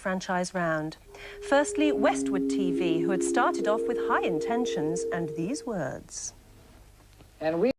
franchise round. Firstly, Westwood TV, who had started off with high intentions and these words. And we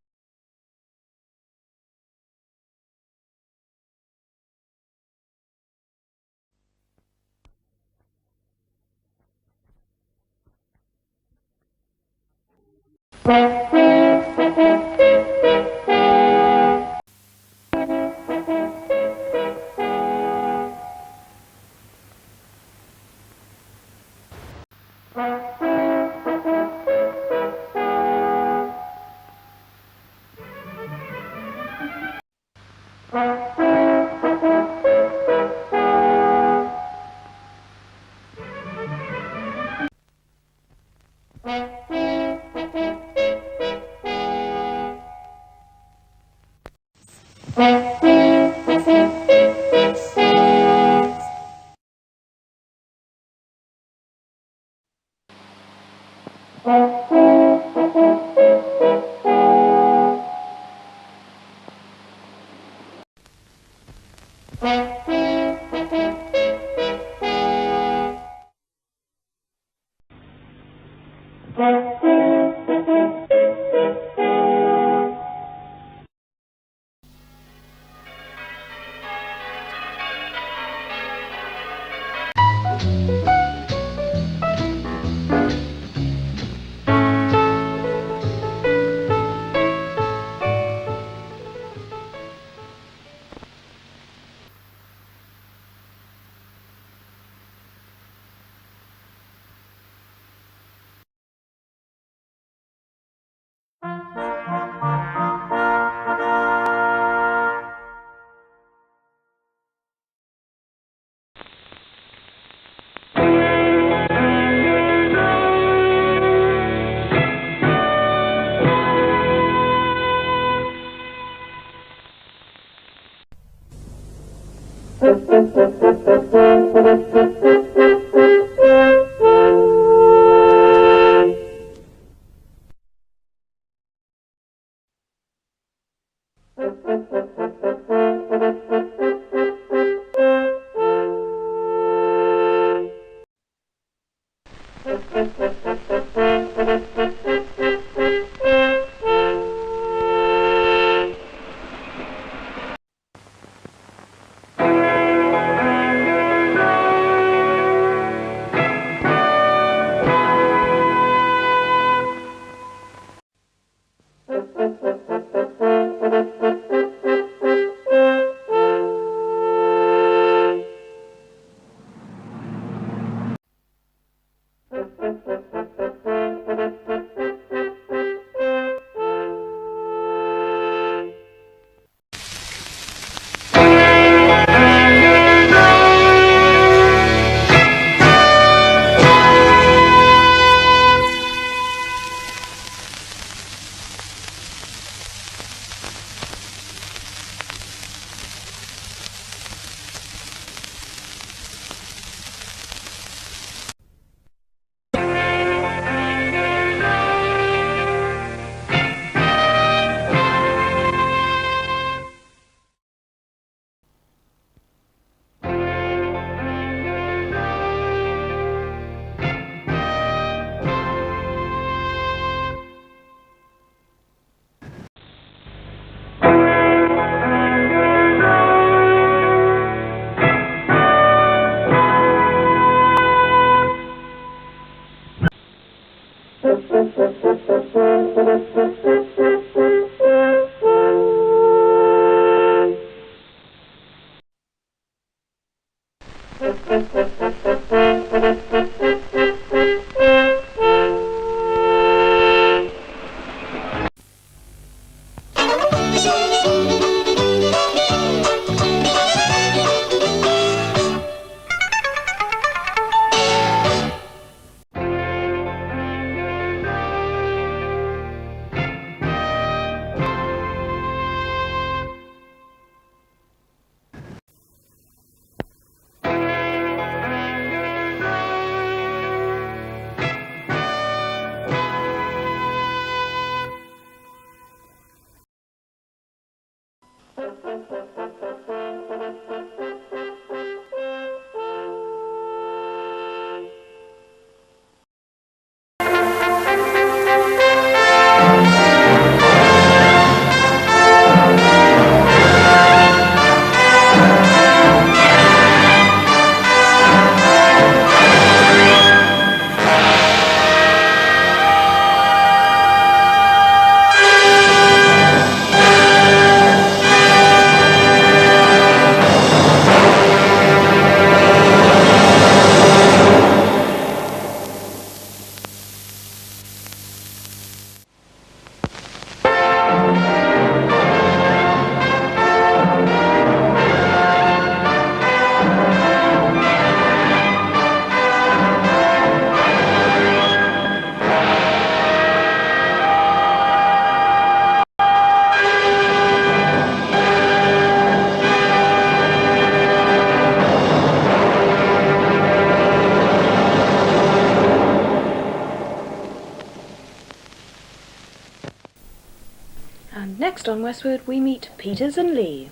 And next on Westward we meet Peters and Lee.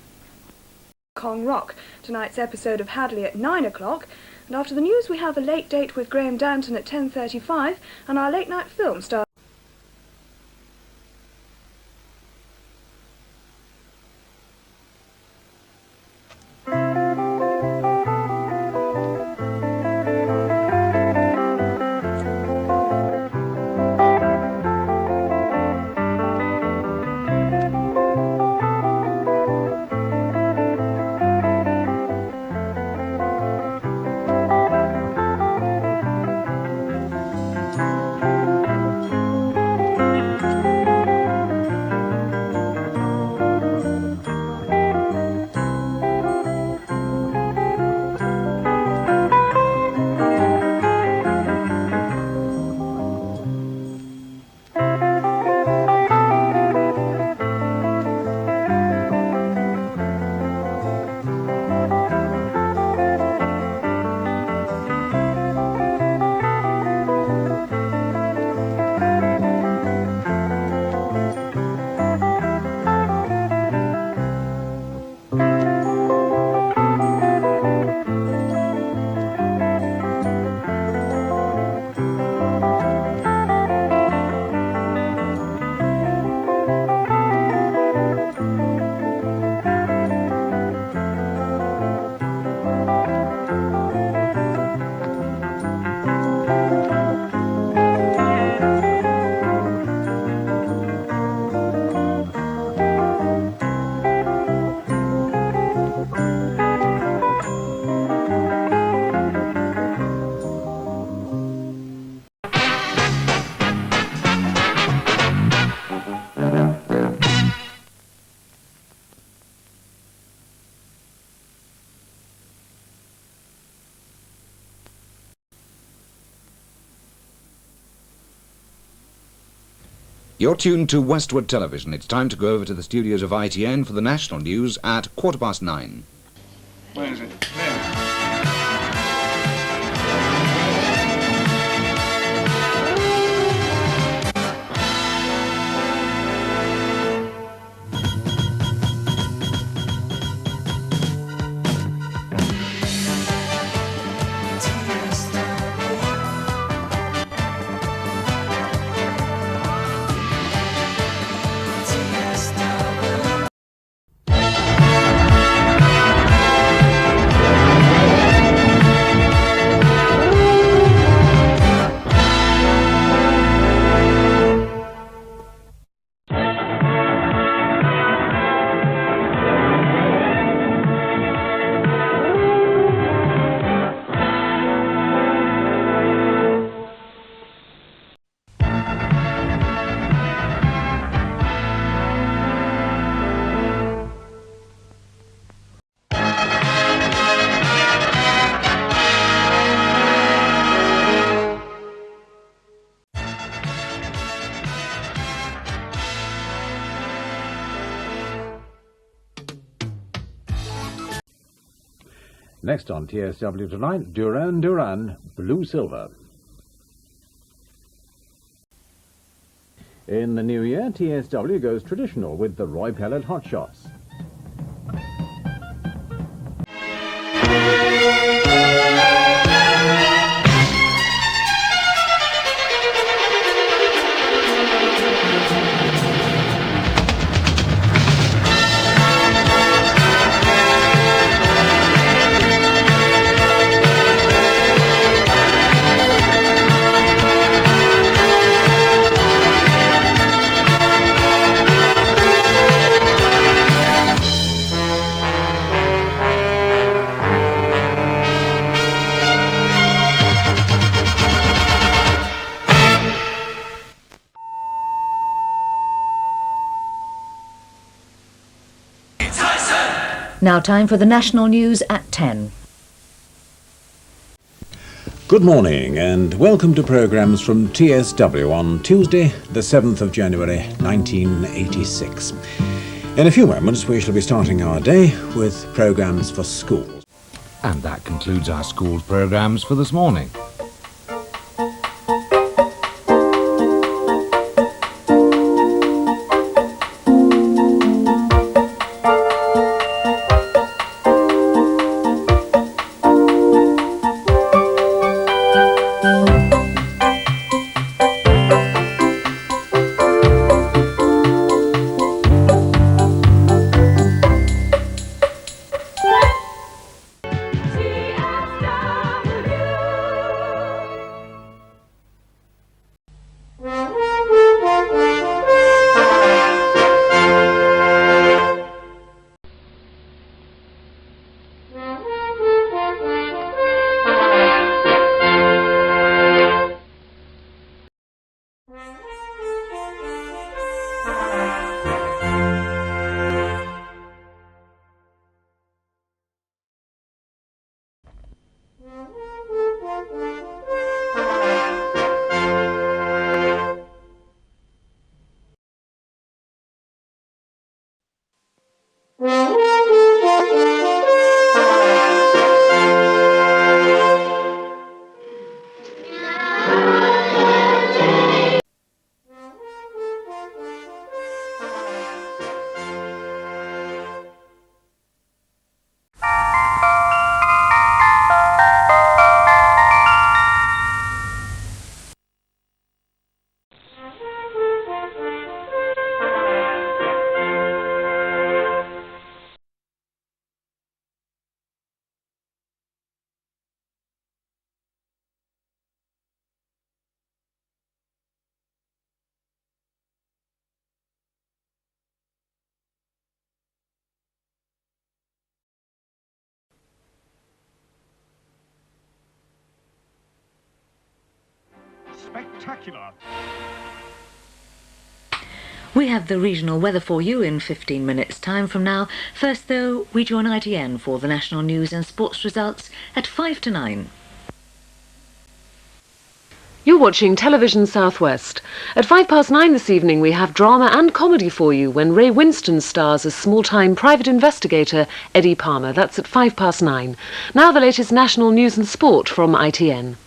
Kong Rock, tonight's episode of Hadley at 9 o'clock, and after the news we have a late date with Graham Danton at 10:35 and our late night film star. You're tuned to Westward Television. It's time to go over to the studios of ITN for the national news at 9:15. Where is it? There. Next on TSW tonight, Duran Duran, Blue Silver. In the new year, TSW goes traditional with the Roy Pellet Hot Shots. Now time for the national news at 10. Good morning and welcome to programmes from TSW on Tuesday, the 7th of January 1986. In a few moments we shall be starting our day with programmes for schools. And that concludes our school's programmes for this morning. Spectacular. We have the regional weather for you in 15 minutes' time from now. First, though, we join ITN for the national news and sports results at 5 to 9. You're watching Television Southwest. At 9:05 this evening, we have drama and comedy for you when Ray Winston stars as small-time private investigator Eddie Palmer. That's at 9:05. Now the latest national news and sport from ITN.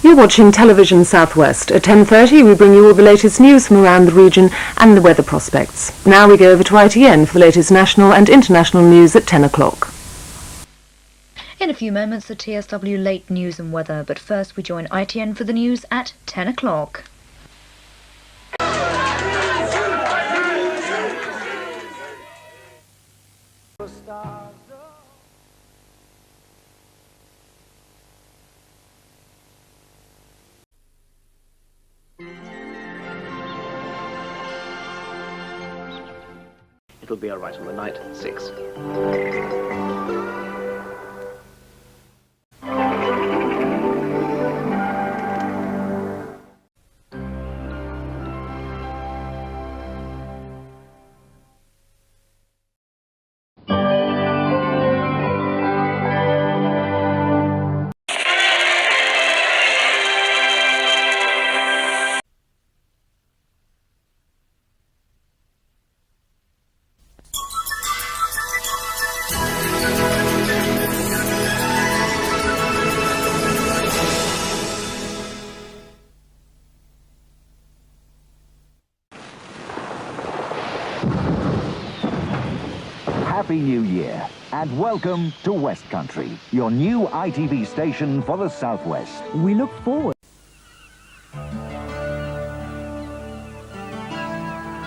You're watching Television Southwest. At 10:30, we bring you all the latest news from around the region and the weather prospects. Now we go over to ITN for the latest national and international news at 10 o'clock. In a few moments, the TSW late news and weather, but first we join ITN for the news at 10 o'clock. It'll be all right on the night, 6. Happy New Year and welcome to Westcountry, your new ITV station for the Southwest. We look forward.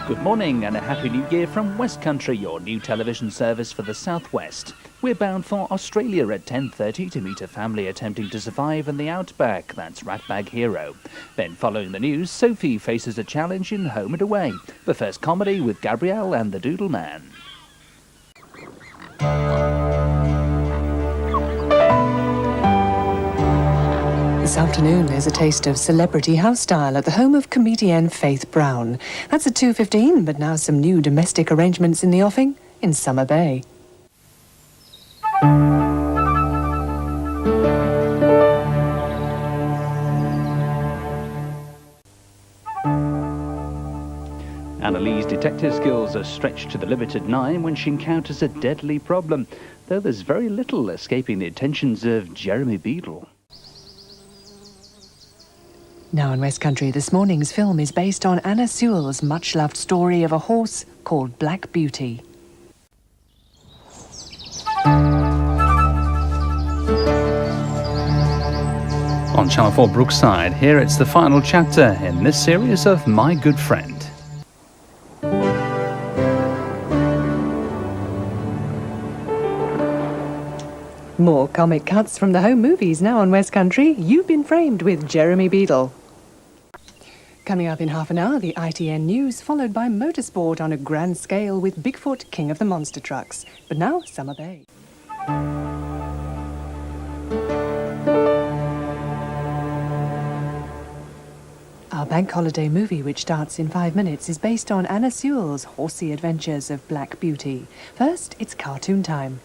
Good morning and a Happy New Year from Westcountry, your new television service for the Southwest. We're bound for Australia at 10:30 to meet a family attempting to survive in the outback. That's Ratbag Hero. Then following the news, Sophie faces a challenge in Home and Away. But first, comedy with Gabrielle and the Doodle Man. This afternoon, there's a taste of celebrity house style at the home of comedienne Faith Brown. That's at 2:15, but now some new domestic arrangements in the offing in Summer Bay. Annalee's detective skills are stretched to the limit at 9 when she encounters a deadly problem, though there's very little escaping the attentions of Jeremy Beadle. Now in Westcountry, this morning's film is based on Anna Sewell's much-loved story of a horse called Black Beauty. On Channel 4 Brookside, here it's the final chapter in this series of My Good Friend. More comic cuts from the home movies now on Westcountry. You've been framed with Jeremy Beadle. Coming up in half an hour, the ITN News, followed by motorsport on a grand scale with Bigfoot, king of the monster trucks. But now, Summer Bay. Our bank holiday movie, which starts in 5 minutes, is based on Anna Sewell's horsey adventures of Black Beauty. First, it's cartoon time.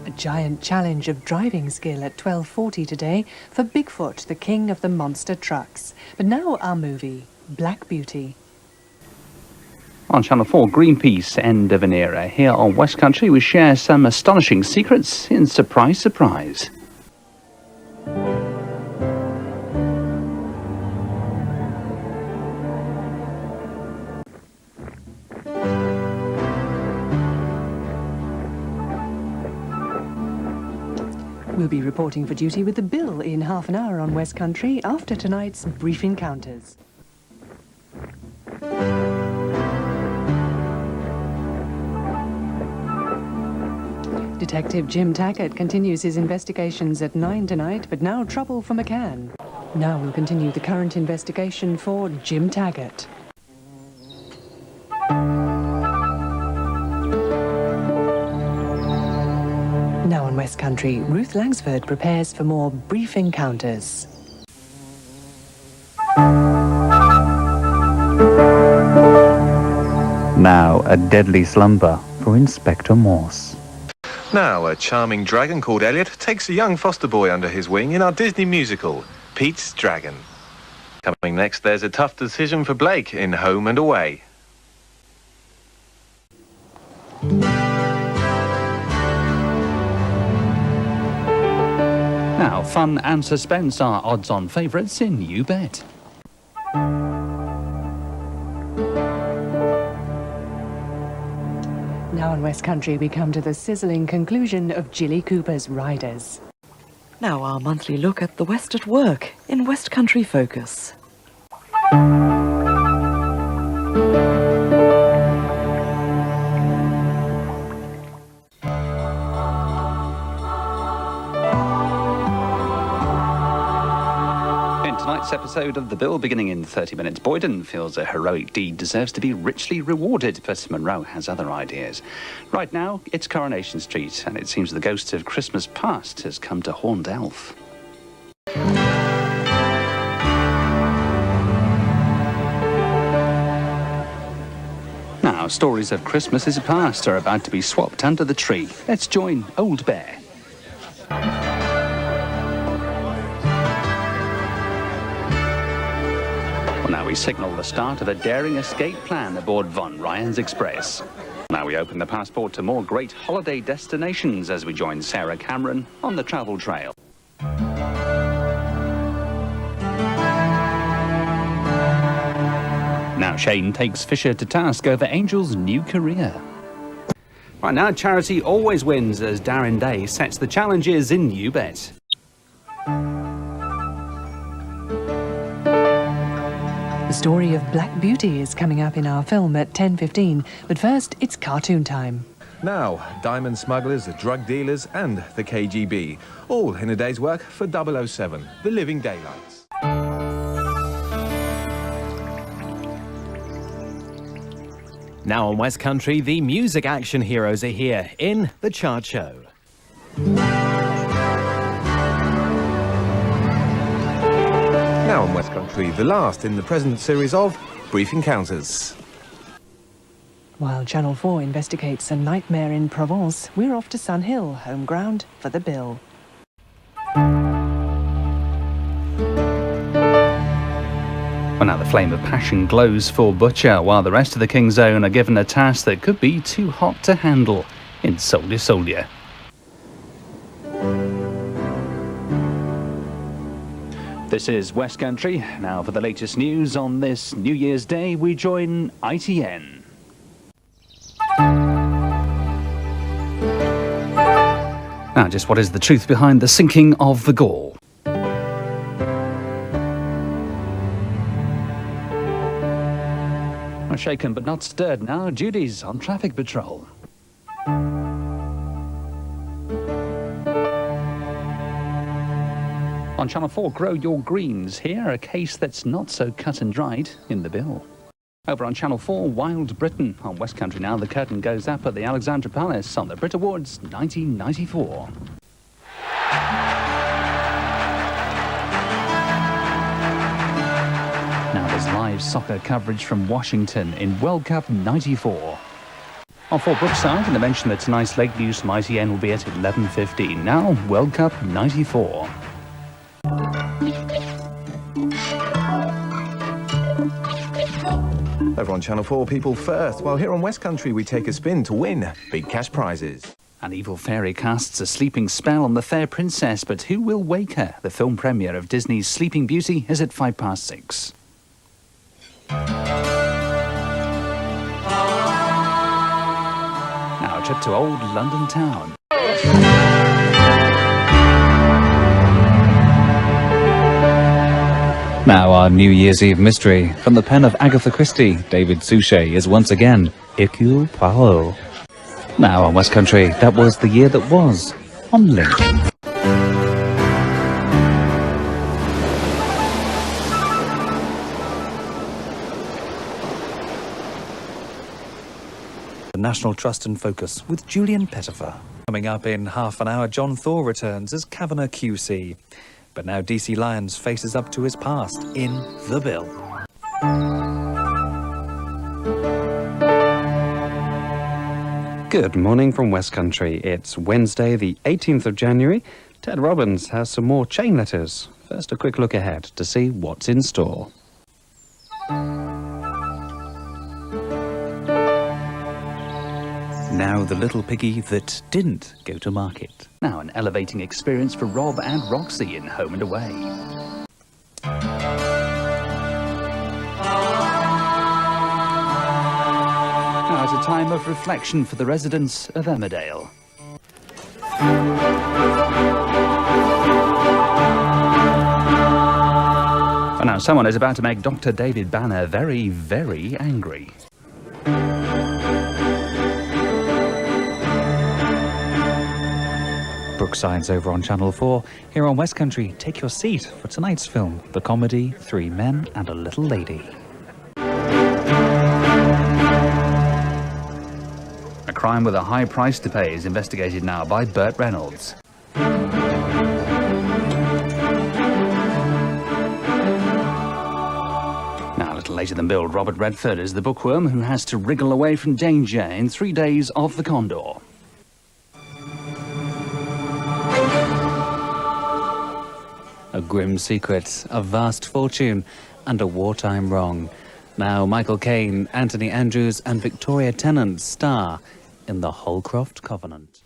A giant challenge of driving skill at 12:40 today for Bigfoot, the king of the monster trucks. But now our movie. Black Beauty. On Channel 4, Greenpeace, End of an Era. Here on Westcountry, we share some astonishing secrets in Surprise, Surprise. We'll be reporting for duty with the Bill in half an hour on West Country after tonight's brief encounters. Detective Jim Taggart continues his investigations at 9 tonight, but now trouble for McCann. Now we'll continue the current investigation for Jim Taggart. Now on West Country, Ruth Langsford prepares for more brief encounters. Now a deadly slumber for Inspector Morse. Now, a charming dragon called Elliot takes a young foster boy under his wing in our Disney musical, Pete's Dragon. Coming next, there's a tough decision for Blake in Home and Away. Now, fun and suspense are odds-on favourites in You Bet. Now on West Country, we come to the sizzling conclusion of Jilly Cooper's Riders. Now our monthly look at the West at work in West Country Focus. Tonight's episode of The Bill, beginning in 30 minutes, Boyden feels a heroic deed deserves to be richly rewarded, but Monroe has other ideas. Right now, it's Coronation Street, and it seems the ghost of Christmas past has come to haunt Elf. Now, stories of Christmases past are about to be swapped under the tree. Let's join Old Bear. Now we signal the start of a daring escape plan aboard Von Ryan's Express. Now we open the passport to more great holiday destinations as we join Sarah Cameron on the travel trail. Now Shane takes Fisher to task over Angel's new career. Right now, charity always wins as Darren Day sets the challenges in You Bet. The story of Black Beauty is coming up in our film at 10:15, but first it's cartoon time. Now, diamond smugglers, the drug dealers and the KGB, all in a day's work for 007, The Living Daylights. Now on West Country, the music action heroes are here in The Chart Show. Now on West Country, the last in the present series of Brief Encounters. While Channel 4 investigates a nightmare in Provence, we're off to Sun Hill, home ground for the Bill. Well, now the flame of passion glows for Butcher, while the rest of the King's Own are given a task that could be too hot to handle in Soldier Soldier. This is West Country. Now for the latest news on this New Year's Day, we join ITN. Now, just what is the truth behind the sinking of the Gaul? Well, shaken but not stirred now, Judy's on traffic patrol. On Channel 4, Grow Your Greens. Here, a case that's not so cut and dried in the Bill. Over on Channel 4, Wild Britain. On West Country now, the curtain goes up at the Alexandra Palace on the Brit Awards 1994. Now there's live soccer coverage from Washington in World Cup 94. On 4 Brookside, and I mentioned that tonight's late news from ITN will be at 11:15. Now, World Cup 94. Over on Channel 4, people first, while here on West Country we take a spin to win big cash prizes. An evil fairy casts a sleeping spell on the fair princess, but who will wake her? The film premiere of Disney's Sleeping Beauty is at 6:05. Now a trip to old London town. Now our New Year's Eve mystery. From the pen of Agatha Christie, David Suchet is once again Hercule Poirot. Now on West Country, that was the year that was on Link. The National Trust and Focus with Julian Pettifer. Coming up in half an hour, John Thaw returns as Kavanagh QC. But now DC Lyons faces up to his past in The Bill. Good morning from West Country. It's Wednesday, the 18th of January. Ted Robbins has some more chain letters. First, a quick look ahead to see what's in store. Now the little piggy that didn't go to market. Now an elevating experience for Rob and Roxy in Home and Away. Now it's a time of reflection for the residents of Emmerdale. And now someone is about to make Dr. David Banner very, very angry. Brookside's over on Channel 4. Here on West Country, take your seat for tonight's film, the comedy Three Men and a Little Lady. A crime with a high price to pay is investigated now by Burt Reynolds. Now, a little later than billed, Robert Redford is the bookworm who has to wriggle away from danger in 3 days of The Condor. A grim secret, a vast fortune, and a wartime wrong. Now Michael Caine, Anthony Andrews and Victoria Tennant star in The Holcroft Covenant.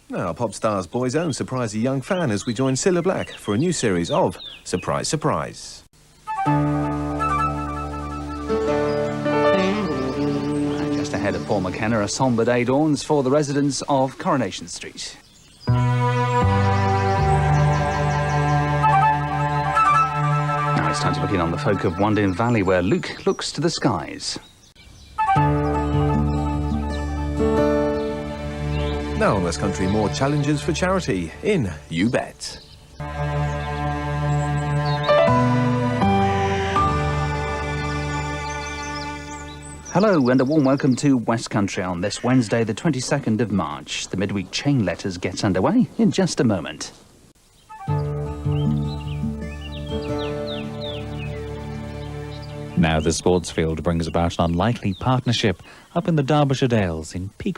Now, Pop Star's Boy's Own surprise a young fan as we join Cilla Black for a new series of Surprise, Surprise. Just ahead of Paul McKenna, a sombre day dawns for the residents of Coronation Street. Now it's time to look in on the folk of Wandin Valley, where Luke looks to the skies. Now on West Country, more challenges for charity in You Bet. Hello and a warm welcome to West Country on this Wednesday, the 22nd of March. The midweek chain letters gets underway in just a moment. Now the sports field brings about an unlikely partnership up in the Derbyshire Dales in Peak.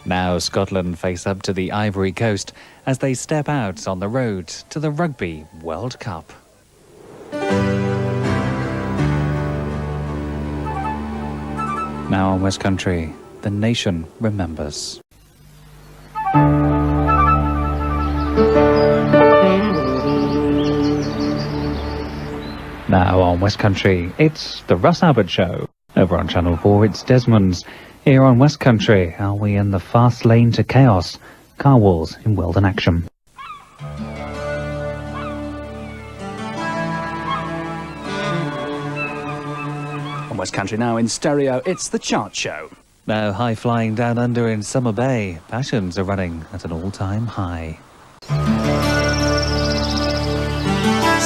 Now Scotland face up to the Ivory Coast as they step out on the road to the Rugby World Cup. Now on West Country, the nation remembers. Now on West Country, it's the Russ Abbott Show. Over on Channel 4, it's Desmond's. Here on West Country, are we in the fast lane to chaos? Car wars in Weldon action. On West Country now in stereo, it's The Chart Show. Now high-flying down under in Summer Bay, passions are running at an all-time high.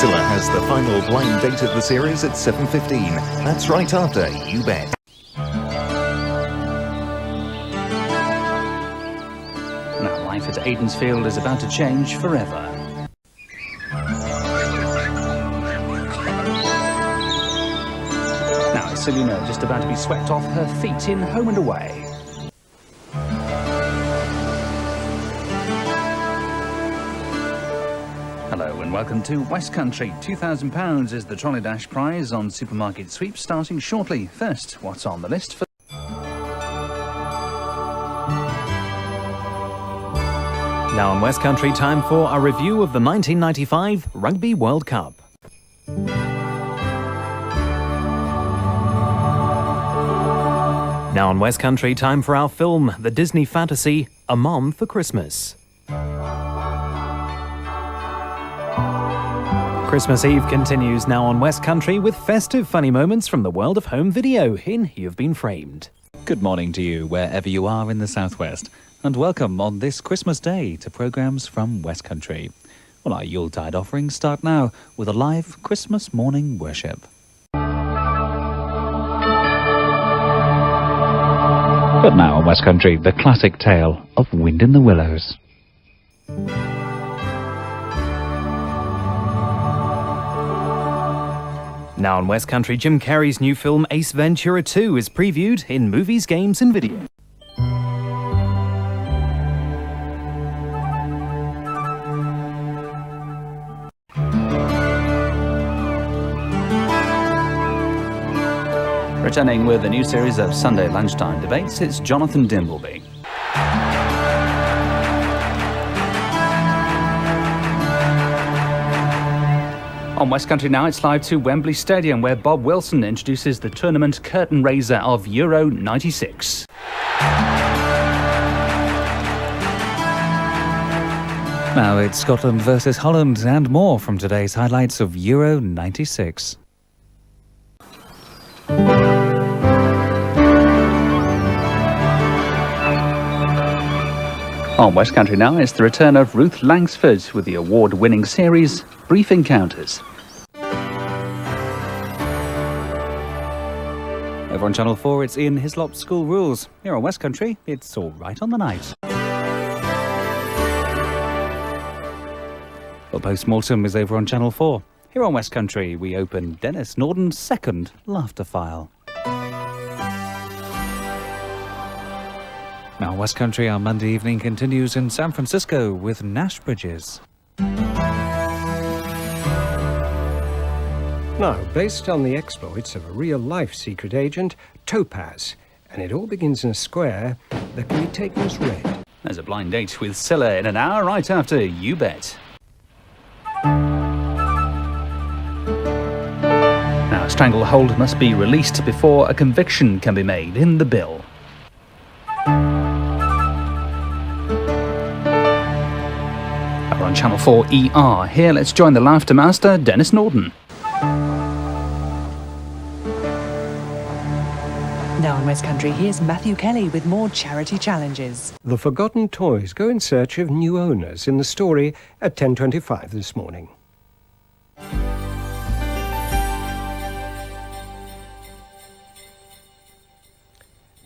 Cilla has the final blind date of the series at 7:15. That's right after You Bet. Now life at Aidensfield is about to change forever. Now it's Selina just about to be swept off her feet in Home and Away. and welcome to West Country. £2,000 is the trolley dash prize on supermarket sweeps starting shortly. First, what's on the list for... Now on West Country, time for a review of the 1995 Rugby World Cup. Now on West Country, time for our film, the Disney fantasy, A Mom for Christmas. Christmas Eve continues now on West Country with festive funny moments from the world of home video in You've Been Framed. Good morning to you, wherever you are in the southwest, and welcome on this Christmas Day to programmes from West Country. Well, our Yuletide offerings start now with a live Christmas morning worship. But now on West Country, the classic tale of Wind in the Willows. Now on West Country, Jim Carrey's new film Ace Ventura 2 is previewed in movies, games and video. Returning with a new series of Sunday lunchtime debates, it's Jonathan Dimbleby. On West Country now, it's live to Wembley Stadium, where Bob Wilson introduces the tournament curtain raiser of Euro 96. Now it's Scotland versus Holland and more from today's highlights of Euro 96. On West Country now, it's the return of Ruth Langsford with the award-winning series Brief Encounters. Over on Channel 4, it's Ian Hislop's School Rules. Here on West Country, it's All Right on the Night. Well, Post-Mortem is over on Channel 4. Here on West Country, we open Dennis Norden's second Laughter File. Now, West Country, our Monday evening continues in San Francisco with Nash Bridges. Now, based on the exploits of a real-life secret agent, Topaz, and it all begins in a square that can be taken as read. There's a blind date with Scylla in an hour right after You Bet. Now, stranglehold must be released before a conviction can be made in the bill. Over on Channel 4 ER, here let's join the laughter master, Dennis Norden. Now on West Country, here's Matthew Kelly with more charity challenges. The forgotten toys go in search of new owners in the story at 10:25 this morning.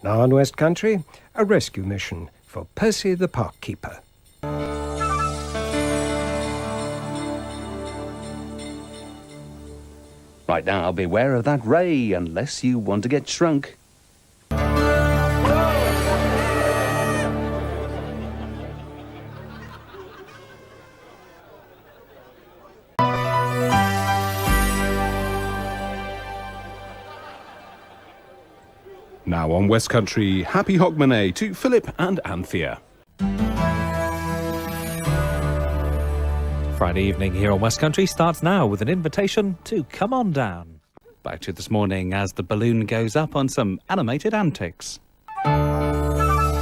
Now on West Country, a rescue mission for Percy the Park Keeper. Right now, beware of that ray unless you want to get shrunk. Now on West Country, happy Hogmanay to Philip and Anthea. Friday evening here on West Country starts now with an invitation to come on down. Back to this morning as the balloon goes up on some animated antics. Now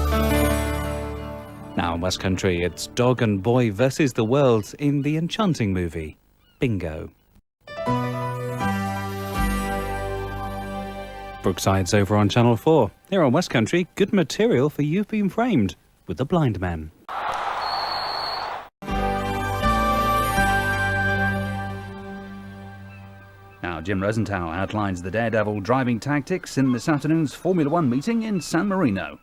in West Country, it's Dog and Boy versus the World in the enchanting movie, Bingo. Brookside's over on Channel 4. Here on West Country, good material for You've Been Framed with the Blind Men. Now, Jim Rosenthal outlines the Daredevil driving tactics in this afternoon's Formula One meeting in San Marino.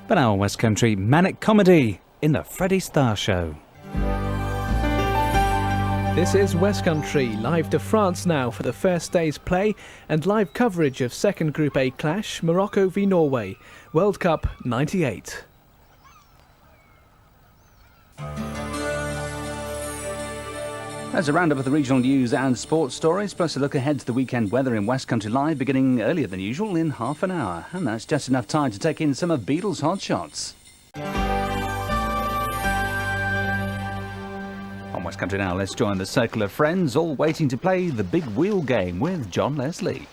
But now on West Country, manic comedy in the Freddie Starr Show. This is West Country, live to France now for the first day's play and live coverage of second Group A clash, Morocco v Norway, World Cup '98. There's a roundup of the regional news and sports stories, plus a look ahead to the weekend weather in West Country Live, beginning earlier than usual in half an hour. And that's just enough time to take in some of Beatles' hot shots. On West Country Now, let's join the circle of friends, all waiting to play the big wheel game with John Leslie.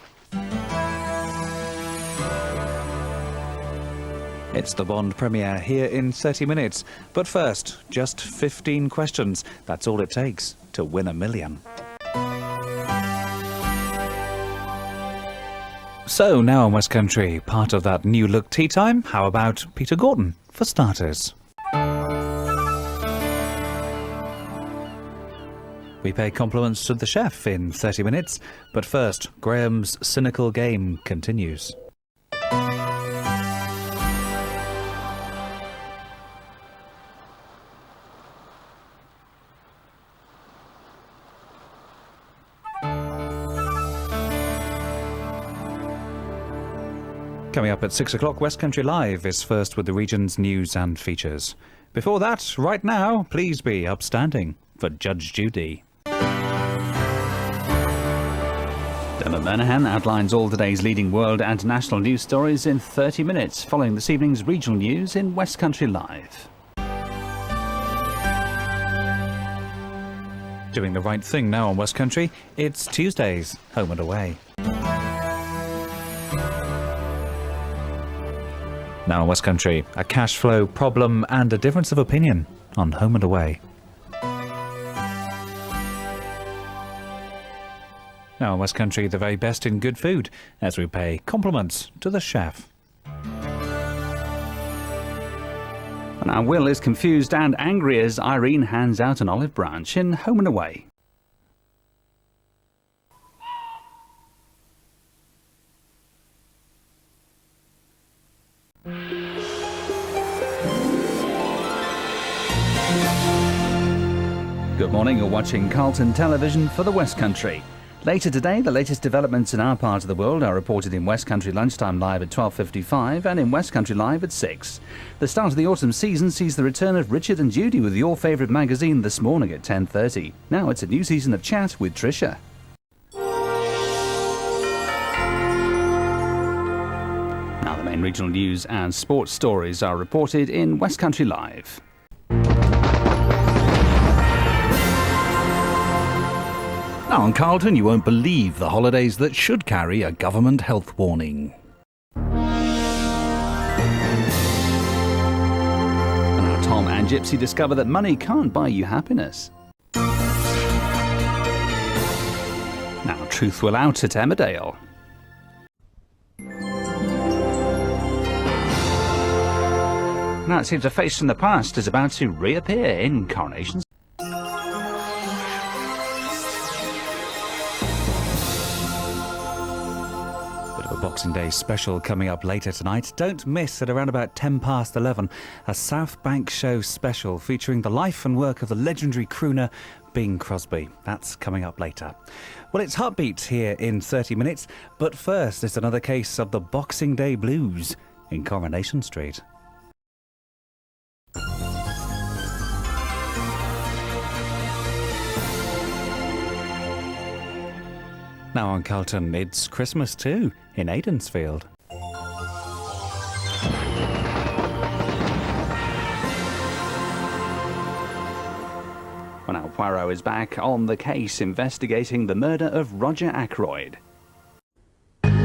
It's the Bond premiere here in 30 minutes. But first, just 15 questions. That's all it takes to win $1 million. So now in West Country, part of that new look tea time, how about Peter Gordon for starters? We pay compliments to the chef in 30 minutes, but first, Graham's cynical game continues. Coming up at 6 o'clock, West Country Live is first with the region's news and features. Before that, right now, please be upstanding for Judge Judy. Dermot Monahan outlines all today's leading world and national news stories in 30 minutes, following this evening's regional news in West Country Live. Doing the right thing now on West Country, it's Tuesdays, home and away. Now in West Country, a cash flow problem and a difference of opinion on home and away. Now in West Country, the very best in good food, as we pay compliments to the chef. And now Will is confused and angry as Irene hands out an olive branch in Home and Away. Good morning, you're watching Carlton Television for the West Country. Later today, the latest developments in our part of the world are reported in West Country Lunchtime Live at 12:55 and in West Country Live at 6. The start of the autumn season sees the return of Richard and Judy with Your Favourite Magazine this morning at 10:30. Now it's a new season of chat with Tricia. Now the main regional news and sports stories are reported in West Country Live. Now on Carlton, you won't believe the holidays that should carry a government health warning. And now Tom and Gypsy discover that money can't buy you happiness. Now truth will out at Emmerdale. Now it seems a face from the past is about to reappear in Coronation. Boxing Day special coming up later tonight. Don't miss at around about 11:10 a South Bank Show special featuring the life and work of the legendary crooner Bing Crosby. That's coming up later. Well, it's Heartbeat here in 30 minutes, but first it's another case of the Boxing Day blues in Coronation Street. Now on Carlton, it's Christmas too, in Aidensfield. Well, now Poirot is back on the case investigating the murder of Roger Ackroyd. Now,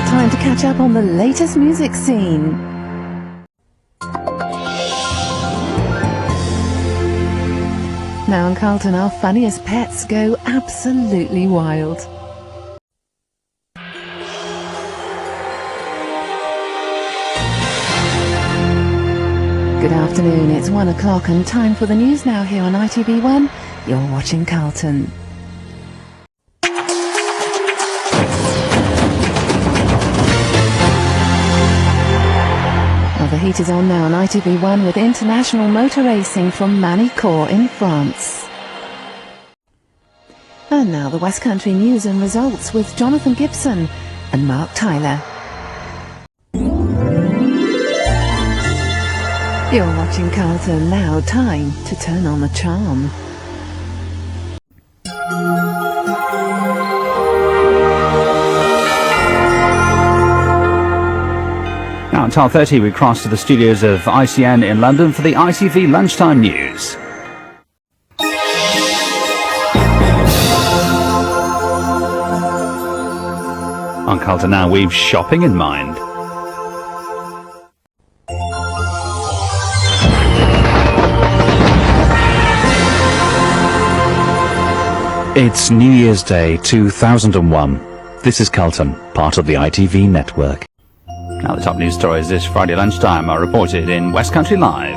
time to catch up on the latest music scene. Now in Carlton, our funniest pets go absolutely wild. Good afternoon, it's 1 o'clock and time for the news now here on ITV1. You're watching Carlton. Well, the heat is on now on ITV1 with international motor racing from Manicourt in France. And now the West Country news and results with Jonathan Gibson and Mark Tyler. You're watching Carlton. Now time to turn on the charm. Now at 12:30 we cross to the studios of ICN in London for the ITV Lunchtime News. On Carlton Now, we've shopping in mind. It's New Year's Day 2001. This is Carlton, part of the ITV network. Now the top news stories this Friday lunchtime are reported in Westcountry Live.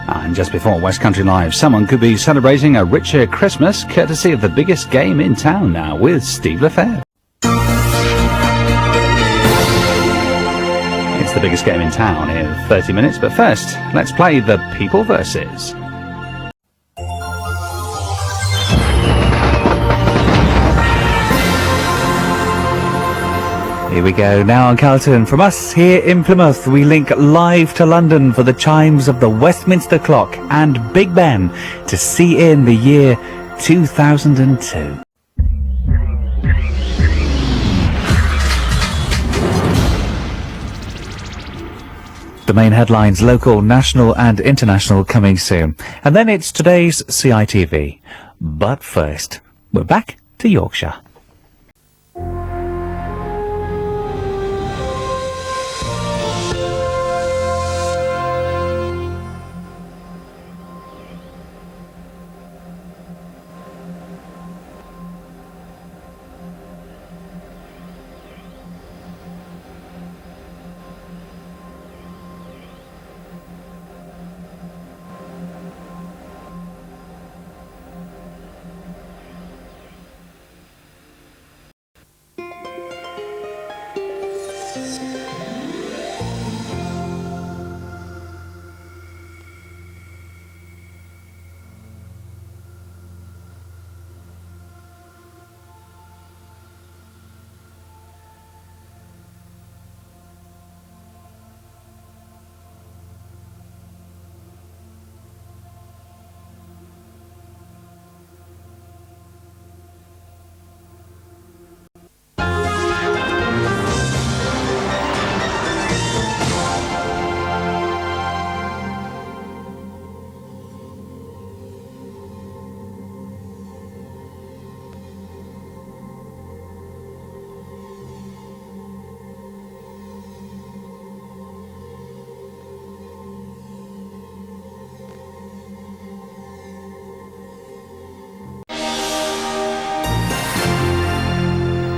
And just before Westcountry Live, someone could be celebrating a richer Christmas courtesy of the biggest game in town now with Steve Lefebvre. It's the biggest game in town in 30 minutes, but first, let's play the People Versus. Here we go, now on Carlton. From us here in Plymouth, we link live to London for the chimes of the Westminster Clock and Big Ben to see in the year 2002. The main headlines, local, national and international, coming soon. And then it's today's CITV. But first, we're back to Yorkshire.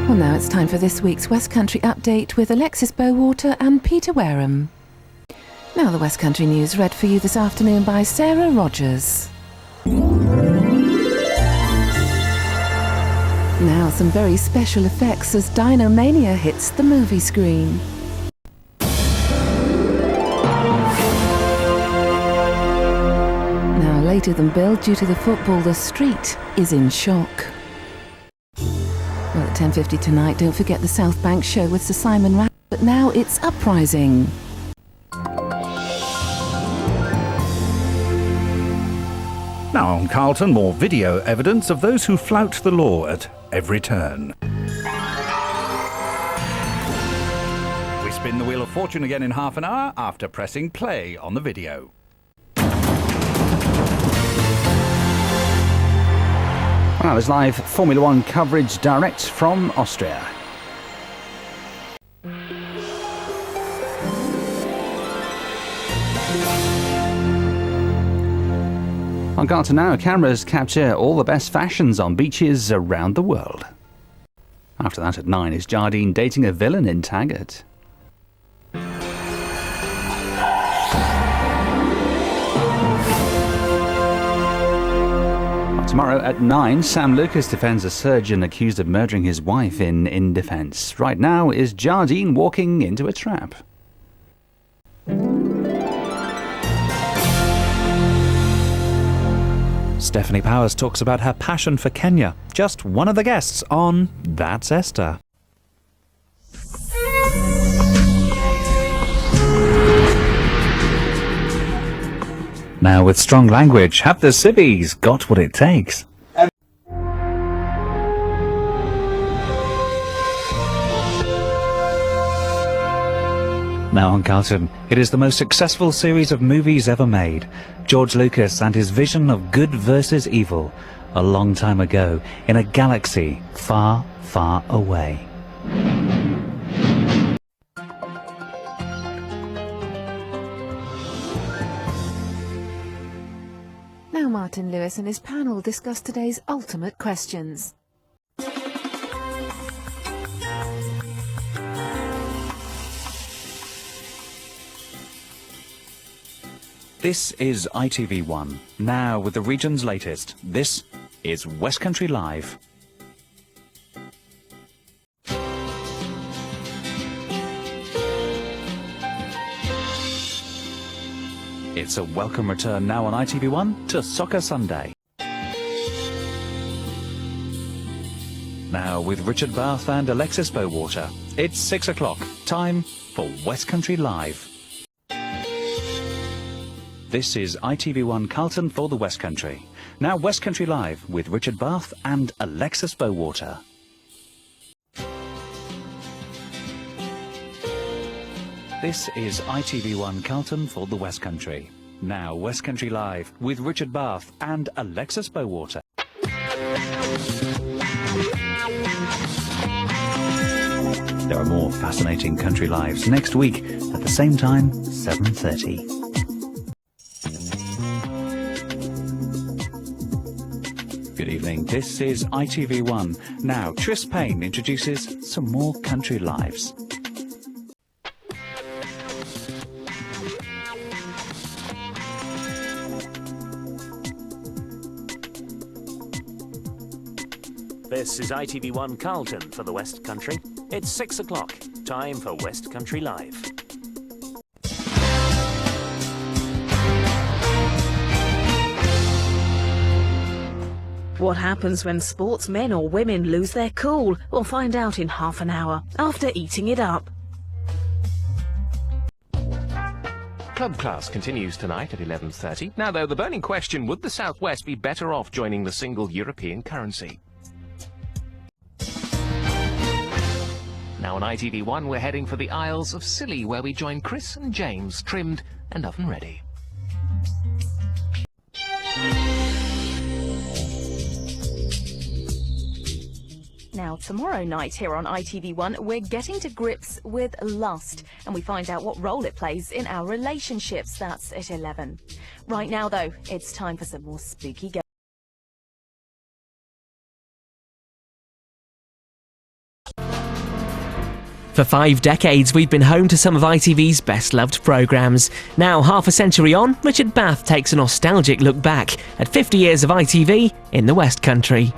Well, now it's time for this week's Westcountry update with Alexis Bowater and Peter Wareham. Now the Westcountry news read for you this afternoon by Sarah Rogers. Now some very special effects as Dinomania hits the movie screen. Now later than billed due to the football, the street is in shock. Well, at 10:50 tonight, don't forget the South Bank show with Sir Simon Rattle, but now it's Uprising. Now on Carlton, more video evidence of those who flout the law at every turn. We spin the Wheel of Fortune again in half an hour after pressing play on the video. Well, there's live Formula One coverage direct from Austria. On Carlton Now, cameras capture all the best fashions on beaches around the world. After that at 9, is Jardine dating a villain in Taggart? Tomorrow at 9, Sam Lucas defends a surgeon accused of murdering his wife in Defence. Right now, is Jardine walking into a trap? Stephanie Powers talks about her passion for Kenya. Just one of the guests on That's Esther. Now with strong language, have the civvies got what it takes? Now on Carlton, it is the most successful series of movies ever made. George Lucas and his vision of good versus evil, a long time ago, in a galaxy far, far away. Now Martin Lewis and his panel discuss today's ultimate questions. This is ITV1. Now with the region's latest. This is Westcountry Live. It's a welcome return now on ITV1 to Soccer Sunday. Now with Richard Bath and Alexis Bowater. It's 6 o'clock. Time for Westcountry Live. This is ITV1 Carlton for the West Country. Now West Country Live with Richard Bath and Alexis Bowater. This is ITV1 Carlton for the West Country. Now West Country Live with Richard Bath and Alexis Bowater. There are more fascinating country lives next week at the same time, 7:30. Good evening, this is ITV1. Now, Tris Payne introduces some more country lives. This is ITV1 Carlton for the West Country. It's 6 o'clock. Time for West Country Live. What happens when sportsmen or women lose their cool? We'll find out in half an hour, after eating it up. Club Class continues tonight at 11:30. Now though, the burning question, would the South West be better off joining the single European currency? Now on ITV1, we're heading for the Isles of Scilly, where we join Chris and James, trimmed and oven ready. Now, tomorrow night here on ITV1, we're getting to grips with lust, and we find out what role it plays in our relationships. That's at 11. Right now, though, it's time for some more spooky go. For 5 decades, we've been home to some of ITV's best-loved programmes. Now, half a century on, Richard Bath takes a nostalgic look back at 50 years of ITV in the West Country.